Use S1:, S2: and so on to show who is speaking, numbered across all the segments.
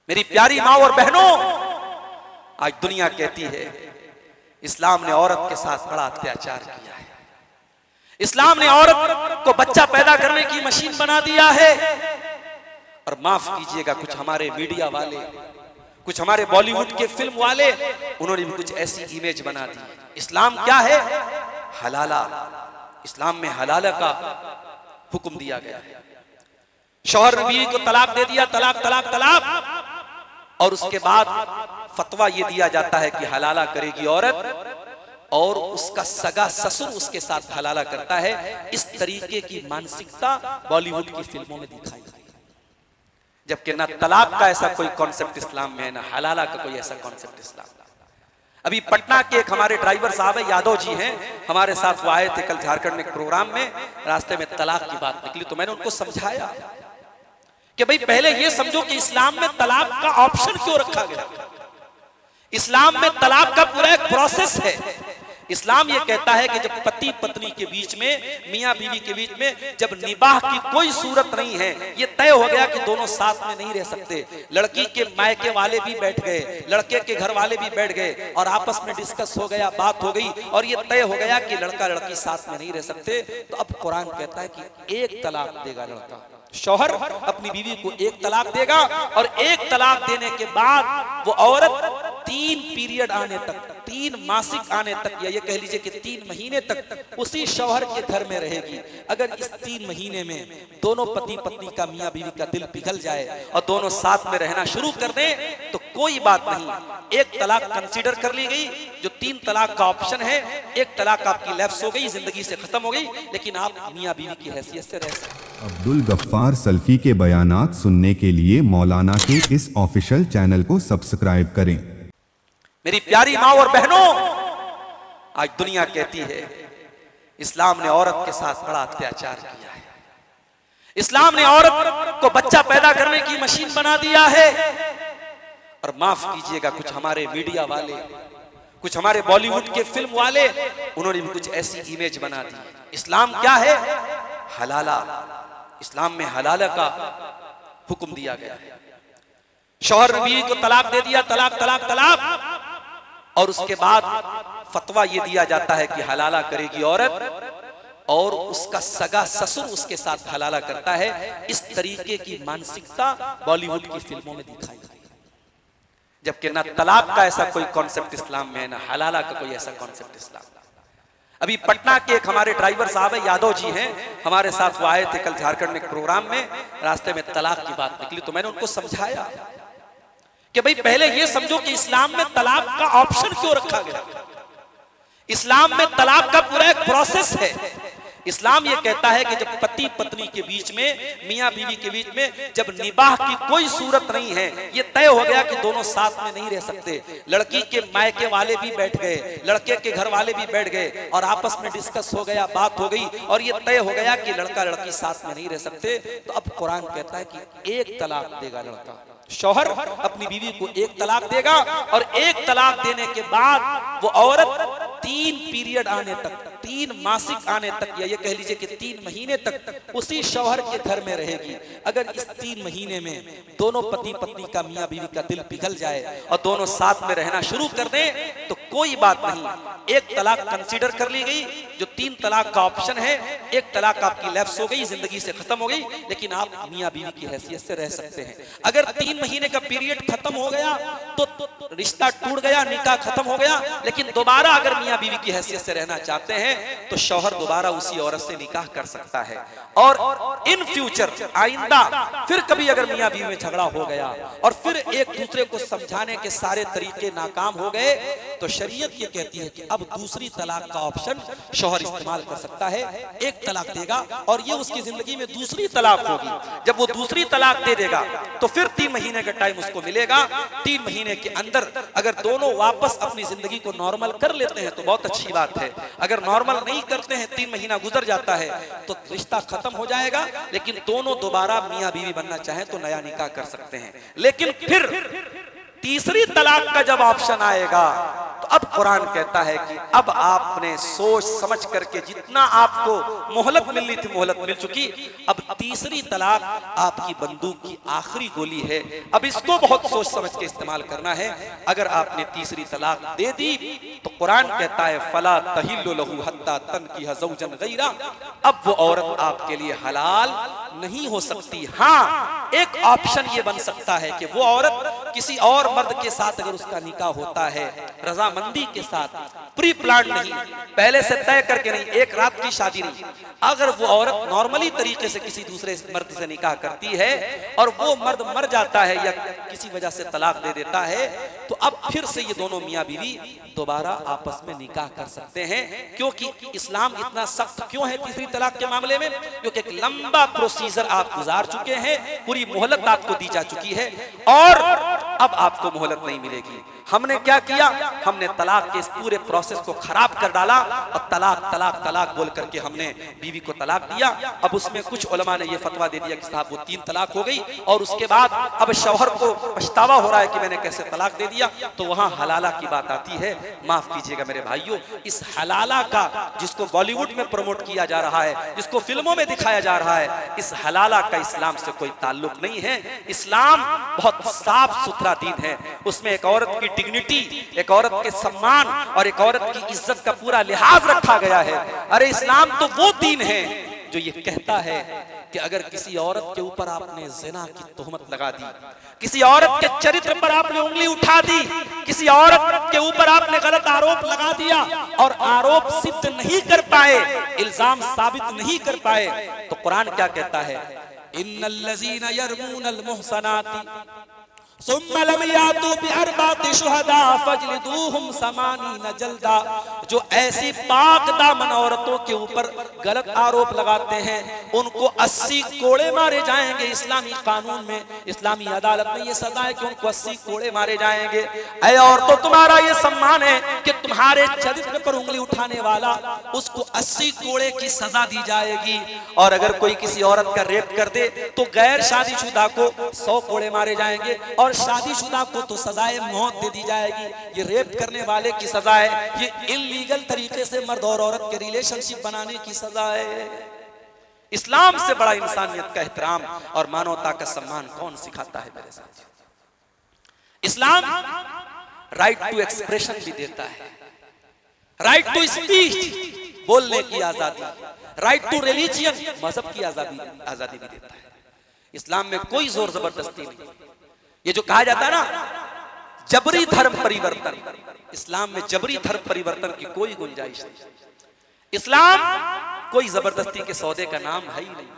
S1: मेरी प्यारी माँ और बहनों, आज दुनिया कहती है इस्लाम ने औरत के साथ बड़ा अत्याचार किया है। इस्लाम ने औरत को बच्चा पैदा करने की मशीन बना दिया है। और माफ कीजिएगा, कुछ हमारे मीडिया वाले, कुछ हमारे बॉलीवुड के फिल्म वाले, उन्होंने भी कुछ ऐसी इमेज बना दी। इस्लाम क्या है? हलाला। इस्लाम में हलाला का हुक्म दिया गया है। शौहर ने बीवी को तलाक दे दिया, तलाक तलाक तलाक, और उसके बाद फतवा यह दिया जाता है कि हलाला करेगी औरत और उसका सगा ससुर उसके साथ हलाला करता है। इस तरीके की मानसिकता बॉलीवुड की फिल्मों में दिखाई गई, जबकि ना तलाक का ऐसा कोई कॉन्सेप्ट इस्लाम में है, ना हलाला का कोई ऐसा कॉन्सेप्ट इस्लाम में। अभी पटना के एक हमारे ड्राइवर साहब है, यादव जी हैं, हमारे साथ वो आए थे कल झारखंड में एक प्रोग्राम में। रास्ते में तलाक की बात निकली तो मैंने उनको समझाया कि भाई पहले ये समझो कि इस्लाम में तलाक का ऑप्शन क्यों रखा गया। इस्लाम में तलाक का पूरा एक प्रोसेस है। इस्लाम ये कहता है कि जब पति पत्नी के बीच में, मियां बीवी के बीच में जब निबाह की कोई सूरत नहीं है, ये तय हो गया कि दोनों साथ में नहीं रह सकते, लड़की के मायके वाले भी बैठ गए, लड़के के घर वाले भी बैठ गए और आपस में डिस्कस हो गया, बात हो गई और ये तय हो गया कि लड़का लड़की साथ में नहीं रह सकते, तो अब कुरान कहता है कि एक तलाक देगा लड़का। शौहर अपनी बीवी को एक तलाक देगा और एक तलाक देने के बाद वो औरत 3 पीरियड आने तक, 3 मासिक आने तक, या ये कह लीजिए कि 3 महीने तक उसी शौहर के घर में रहेगी। अगर इस 3 महीने में दोनों पति पत्नी का, मियां बीवी का दिल पिघल जाए और दोनों साथ में रहना शुरू कर दें तो कोई बात नहीं, एक तलाक कंसीडर कर ली गई। जो 3 तलाक का ऑप्शन है, एक तलाक आपकी लैप्स हो गई, जिंदगी से खत्म हो गई, लेकिन आप मियां बीवी की हैसियत से रह सकते।
S2: अब्दुल गफ्फार सल्फी के बयानात सुनने के लिए मौलाना के इस ऑफिशियल चैनल को सब्सक्राइब करें।
S1: मेरी प्यारी माँ और बहनों, आज दुनिया कहती है इस्लाम ने औरत के साथ बड़ा अत्याचार किया है। इस्लाम ने औरत को बच्चा पैदा करने की मशीन बना दिया है। और माफ कीजिएगा, कुछ हमारे मीडिया वाले, कुछ हमारे बॉलीवुड के फिल्म वाले, उन्होंने भी कुछ ऐसी इमेज बना दी। इस्लाम क्या है? हलाला। इस्लाम में हलाला का हुक्म दिया गया है। शौहर ने बीवी को तलाक दे दिया, तलाक तलाक तलाक, और उसके बाद फतवा यह दिया जाता है कि हलाला करेगी औरत और उसका सगा ससुर उसके साथ हलाला करता है। इस तरीके की मानसिकता बॉलीवुड की फिल्मों में दिखाई गई, जबकि ना तलाक का ऐसा कोई कॉन्सेप्ट इस्लाम में है, ना हलाला का कोई ऐसा कॉन्सेप्ट इस्लाम में। अभी पटना के एक हमारे ड्राइवर साहब है, यादव जी हैं, हमारे साथ वो आए थे कल झारखंड में एक प्रोग्राम में। रास्ते में तलाक की बात निकली तो मैंने उनको समझाया कि भाई पहले ये समझो कि इस्लाम में तलाक का ऑप्शन क्यों रखा गया। इस्लाम में तलाक का पूरा एक प्रोसेस है। इस्लाम ये कहता है कि जब पति पत्नी के बीच में, मियां बीवी के बीच में जब निबाह की कोई सूरत नहीं है, ये तय हो गया कि दोनों साथ में नहीं रह सकते, लड़की के मायके वाले भी बैठ गए, लड़के के घर वाले भी बैठ गए और आपस में डिस्कस हो गया, बात हो गई और ये तय हो गया कि लड़का लड़की साथ में नहीं रह सकते, तो अब कुरान कहता है कि एक तलाक देगा लड़का। शौहर अपनी बीवी को एक तलाक देगा और एक तलाक देने के बाद वो औरत 3 पीरियड आने तक, 3 मासिक आने तक, या ये कह लीजिए कि 3 महीने तक उसी शौहर के घर में रहेगी। अगर इस 3 महीने में दोनों पति पत्नी का, मियां बीवी का दिल पिघल जाए और दोनों साथ में रहना शुरू कर दें तो कोई बात नहीं, एक तलाक कंसीडर कर ली गई। जो 3 तलाक का ऑप्शन है, एक तलाक आपकी लैप्स हो गई, जिंदगी से खत्म हो गई, लेकिन आप मियां बीवी की हैसियत से रह सकते हैं। अगर 3 महीने का पीरियड खत्म हो गया तो रिश्ता टूट गया, निकाह खत्म हो गया, लेकिन दोबारा अगर मियां बीवी की हैसियत से रहना चाहते हैं तो शौहर दोबारा उसी औरत से निकाह कर सकता है। और इन फ्यूचर, आइंदा फिर कभी अगर मियां बीवी में झगड़ा हो गया और फिर एक दूसरे को समझाने के सारे तरीके नाकाम हो गए, तो शरीयत ये कहती है कि अब दूसरी तलाक का ऑप्शन शौहर इस्तेमाल कर सकता है। एक तलाक देगा और ये उसकी जिंदगी में दूसरी तलाक होगी। जब वो दूसरी तलाक दे देगा तो फिर 3 महीने का टाइम उसको मिलेगा। 3 महीने के अंदर अगर दोनों वापस अपनी जिंदगी को नॉर्मल कर लेते हैं तो बहुत अच्छी बात है। अगर नॉर्मल नहीं करते हैं, 3 महीना गुजर जाता है, तो रिश्ता खत्म हो जाएगा। लेकिन दोनों दोबारा मियां बीवी बनना चाहें तो नया निकाह कर सकते हैं। लेकिन फिर तीसरी तलाक का जब ऑप्शन आएगा तो अब कुरान कहता है कि अब आपने सोच समझ करके, जितना आपको मोहलत मिलनी थी मोहलत मिल चुकी, अब तीसरी तलाक आपकी बंदूक की आखिरी गोली है, अब इसको बहुत सोच समझ के इस्तेमाल करना है। अगर आपने तीसरी तलाक दे दी तो कुरान कहता है फला तहिल्लु लहू हत्ता तनकिह ज़ौजन गैरा, अब वो औरत आपके लिए हलाल नहीं हो सकती। हाँ, एक ऑप्शन ये बन सकता है कि वो औरत किसी और मर्द के साथ अगर उसका निकाह होता है रजामंदी के साथ, प्री प्लान नहीं, पहले से तय करके नहीं, एक रात की शादी नहीं, अगर वो औरत नॉर्मली तरीके से किसी दूसरे मर्द से निकाह करती है और वो मर्द मर जाता है या किसी वजह से तलाक दे देता है, तो अब फिर से ये दोनों मियां बीवी दोबारा आपस में निकाह कर सकते हैं। क्योंकि इस्लाम इतना सख्त क्यों है तीसरी तलाक के मामले में? क्योंकि एक लंबा प्रोसीजर आप गुजार चुके हैं, पूरी मोहलत आपको दी जा चुकी है और अब आपको मोहलत नहीं मिलेगी। हमने क्या किया? हमने तलाक के इस पूरे प्रोसेस को खराब कर डाला और तलाक तलाक तलाक बोल करके हमने बीवी को तलाक दिया। अब उसमें कुछ उलमा ने यह फतवा दे दिया कि साहब वो 3 तलाक हो गई और उसके बाद अब शौहर को पछतावा हो रहा है कि मैंने कैसे तलाक दे दिया। तो वहां हलाला की बात आती है। माफ कीजिएगा मेरे भाइयों, इस हलाला का जिसको बॉलीवुड में प्रमोट किया जा रहा है, जिसको फिल्मों में दिखाया जा रहा है, इस हलाला का इस्लाम से कोई ताल्लुक नहीं है। इस्लाम बहुत साफ सुथरा दीन है, उसमें एक औरत की डिग्निटी, एक औरत के सम्मान और एक औरत की इज्जत का पूरा लिहाज रखा गया है। अरे इस्लाम तो वो दीन है जो ये कहता है कि अगर किसी औरत के ऊपर आपने जिना की तोहमत लगा दी, किसी औरत के चरित्र पर आपने उंगली उठा दी, किसी औरत के ऊपर आपने गलत आरोप लगा दिया और आरोप सिद्ध नहीं कर पाए, इल्जाम साबित नहीं कर पाए, तो कुरान क्या कहता है? इन्नल्लज़ीना यरमूनल मुहसनाती सुम्मा लम यातू बिअरबाति शुहदा फजलिदूहुम समानीन जल्दा। जो ऐसी पाक दामन औरतों के ऊपर गलत आरोप लगाते हैं उनको 80 कोड़े मारे जाएंगे। इस्लामी कानून में, इस्लामी अदालत में ये सजा है कि उनको 80 कोड़े मारे जाएंगे। ऐ औरतों, तुम्हारा ये सम्मान है कि तुम्हारे चरित्र पर उंगली उठाने वाला उसको 80 कोड़े की सजा दी जाएगी। और अगर कोई किसी औरत का रेप कर दे तो गैर शादीशुदा को 100 कोड़े मारे जाएंगे और शादीशुदा को तो सजाए मौत दे दी जाएगी। ये रेप करने वाले की सजा है, ये इल्लीगल तरीके से मर्द और औरत के रिलेशनशिप बनाने की सजा है। इस्लाम से बड़ा इंसानियत का एहतराम और मानवता का सम्मान कौन सिखाता है मेरे साथ? इस्लाम राइट टू एक्सप्रेशन भी देता है, राइट टू स्पीच, बोलने की आजादी, राइट टू रिलीजियन, मजहब की आजादी भी देता है। इस्लाम में कोई जोर जबरदस्ती नहीं। ये जो कहा जाता है ना जबरी धर्म परिवर्तन, इस्लाम में जबरी धर्म परिवर्तन की कोई गुंजाइश नहीं। इस्लाम कोई जबरदस्ती के सौदे का नाम है ही नहीं।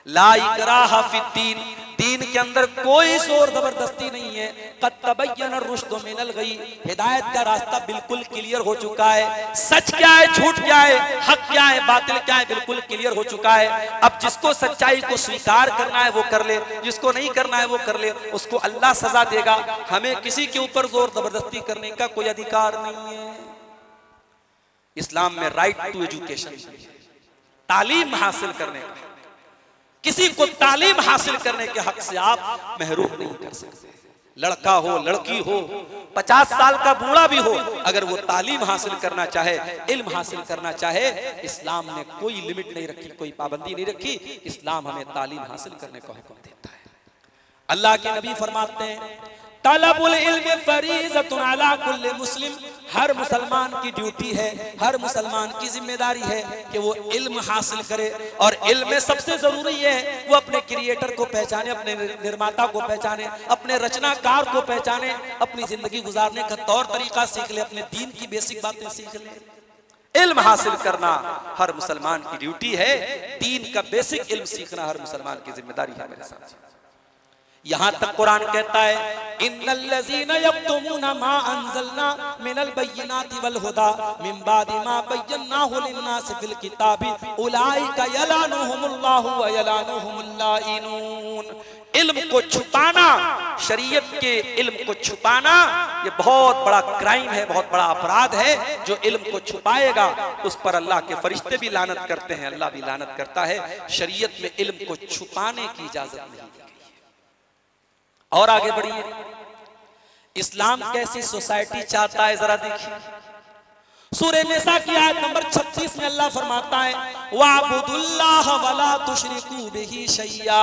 S1: ला इकराहा फिद्दीन, दीन के अंदर कोई जोर जबरदस्ती नहीं है। क़द तबय्यन रुश्द मिनल गई, हिदायत का रास्ता बिल्कुल क्लियर हो चुका है। सच क्या है, झूठ क्या है, हक क्या है, बातिल क्या है, बिल्कुल क्लियर हो चुका है। अब जिसको सच्चाई को स्वीकार करना है वो कर ले, जिसको नहीं करना है वो कर ले, उसको अल्लाह सजा देगा। हमें किसी के ऊपर जोर जबरदस्ती करने का कोई अधिकार नहीं है। इस्लाम में राइट टू एजुकेशन, तालीम हासिल करने का, किसी को तालीम हासिल करने के हक से आप महरूम नहीं कर सकते। लड़का हो, लड़की हो, 50 साल का बूढ़ा भी हो, अगर वो तालीम हासिल करना चाहे, इल्म हासिल करना चाहे, इस्लाम ने कोई लिमिट नहीं रखी, कोई पाबंदी नहीं रखी। इस्लाम हमें तालीम हासिल करने का हुक्म देता है। अल्लाह के नबी फरमाते हैं तलबुल इल्म फरीज़तुन अला कुल्li मुस्लिम, हर मुसलमान की ड्यूटी है, हर मुसलमान की जिम्मेदारी है कि वो इल्म हासिल करे। और इल्म में सबसे जरूरी है वो अपने क्रिएटर को पहचाने, अपने निर्माता को पहचाने, अपने रचनाकार को पहचाने, अपनी जिंदगी गुजारने का तौर तरीका सीख ले, अपने दीन की बेसिक बातें सीख ले। इल्म हासिल करना हर मुसलमान की ड्यूटी है। दीन का बेसिक इल्म सीखना हर मुसलमान की जिम्मेदारी है मेरे साथ। यहां तक कुरान कहता है इन्नल्लज़ीना यक्तुमूना मा अन्ज़लना मिनल बय्यिनाति वल हुदा मिन बादि मा बय्यनाहु लिन्नासि फिल किताबि उलाइका यलानुहुमुल्लाहु व यलानुहुमुल लाइनून। इल्म को छुपाना, शरीयत के इल्म को छुपाना, ये बहुत बड़ा क्राइम है, बहुत बड़ा अपराध है। जो इल्म को छुपाएगा उस पर अल्लाह के फरिश्ते भी लानत करते हैं, अल्लाह भी लानत करता है। शरीयत में इल्म को छुपाने की इजाजत नहीं। और आगे बढ़िए, इस्लाम कैसी सोसाइटी चाहता है जरा देखिए। सूरह निसा की आयत नंबर 36 में अल्लाह फरमाता है वाबुदुल्लाह वला तुशरिकू बिही शैया।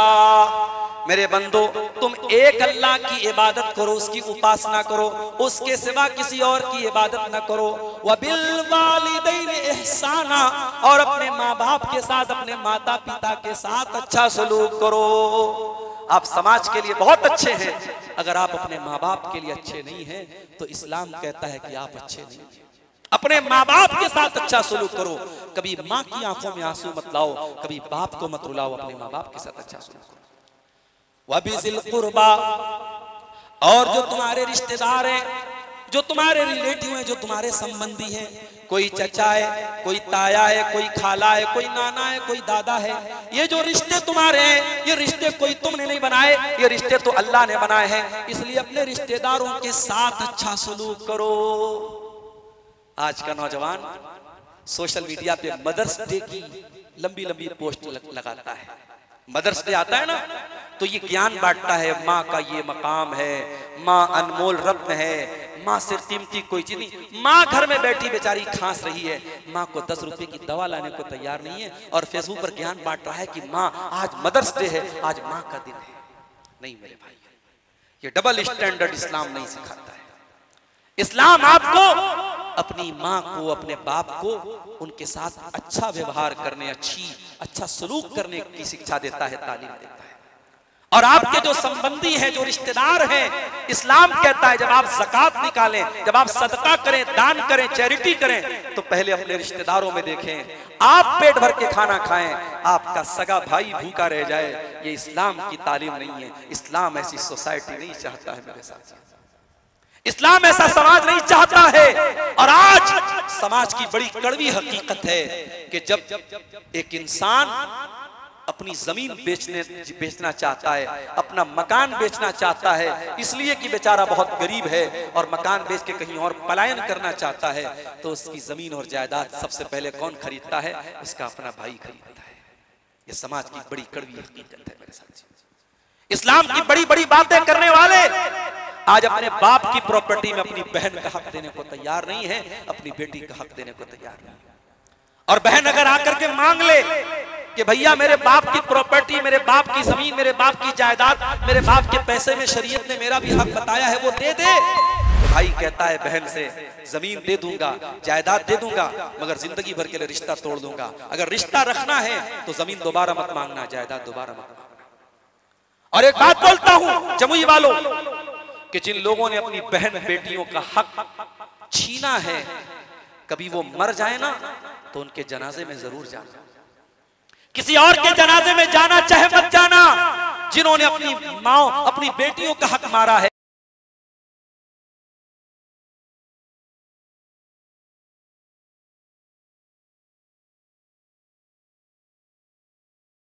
S1: मेरे बंदो तुम एक अल्लाह की इबादत करो, उसकी उपासना करो, उसके सिवा किसी और की इबादत न करो। वबिल वालिदैन इहसाना, और अपने माँ बाप के साथ, अपने माता पिता के साथ अच्छा सलूक करो। आप समाज के लिए बहुत अच्छे हैं, अगर आप अपने माँ बाप के लिए अच्छे नहीं हैं तो इस्लाम कहता है कि आप अच्छे नहीं हैं। अपने माँ बाप के साथ अच्छा सलूक करो। कभी माँ की आंखों में आंसू मत लाओ, कभी बाप को मत रुलाओ, अपने माँ बाप के साथ अच्छा सलूक करो। वबिज़िल कुर्बा, और जो तुम्हारे रिश्तेदार हैं, जो तुम्हारे रिलेटिव हैं, जो तुम्हारे संबंधी हैं, कोई चचा है, कोई ताया है, कोई खाला है, कोई नाना है, कोई दादा है, ये जो रिश्ते तुम्हारे हैं, ये रिश्ते कोई तुमने नहीं बनाए, ये रिश्ते तो अल्लाह ने बनाए हैं। इसलिए अपने रिश्तेदारों के साथ अच्छा सलूक करो। आज का नौजवान सोशल मीडिया पे मदर्स डे की लंबी लंबी पोस्ट लगाता है। मदर्स डे आता है ना, तो ये ज्ञान बांटता है, माँ का ये मकाम है, माँ अनमोल रत्न है, माँ से कीमती कोई चीज नहीं। माँ घर में बैठी बेचारी खांस रही है, माँ को 10 रुपए की दवा लाने को तैयार नहीं है, और फेसबुक पर ज्ञान बांट रहा है कि माँ आज मदर्स डे है, आज माँ का दिन है। नहीं मेरे भाई, ये डबल स्टैंडर्ड इस्लाम नहीं सिखाता है। इस्लाम आपको अपनी माँ को, अपने बाप को, उनके साथ अच्छा व्यवहार करने, अच्छा सलूक करने की शिक्षा देता है, तालीम देता है। और आपके जो संबंधी हैं, जो रिश्तेदार हैं, इस्लाम कहता है जब आप ज़कात निकालें, जब आप सदका करें, दान करें, चैरिटी करें, तो पहले अपने रिश्तेदारों में देखें। आप पेट भर के खाना खाएं, आपका सगा भाई भूखा रह जाए, ये इस्लाम की तालीम नहीं है। इस्लाम ऐसी सोसाइटी नहीं चाहता है मेरे साथ। इस्लाम ऐसा समाज नहीं चाहता है। और आज समाज की बड़ी कड़वी हकीकत है कि जब एक इंसान अपनी जमीन बेचना चाहता है, अपना मकान बेचना चाहता है, इसलिए कि बेचारा बहुत गरीब है और मकान बेच के कहीं और पलायन करना चाहता है, तो उसकी जमीन और जायदाद सबसे पहले कौन खरीदता है? उसका अपना भाई खरीदता है। ये समाज की बड़ी कड़वी हकीकत है मेरे साथ। इस्लाम की बड़ी बड़ी बातें करने वाले आज अपने बाप की प्रॉपर्टी में अपनी बहन का हक देने को तैयार नहीं है, अपनी बेटी का हक देने को तैयार नहीं है। और बहन अगर आकर के मांग ले कि भैया मेरे बाप की प्रॉपर्टी, मेरे बाप की जमीन, मेरे बाप की जायदाद, मेरे बाप के पैसे में शरीयत ने मेरा भी हक बताया है, वो दे दे, तो भाई कहता है बहन से जमीन दे दूंगा, जायदाद दे दूंगा, मगर जिंदगी भर के लिए रिश्ता तोड़ दूंगा। अगर रिश्ता रखना है तो जमीन दोबारा मत मांगना, जायदाद दोबारा मत मांगना। और एक बात बोलता हूं जमुई वालों, कि जिन लोगों ने अपनी बहन बेटियों का हक छीना है, कभी वो मर जाए ना तो उनके जनाजे में जरूर जाना। किसी और के जनाजे में जाना चाहे मत जाना, जिन्होंने अपनी माँ, अपनी बेटियों का हक मारा है।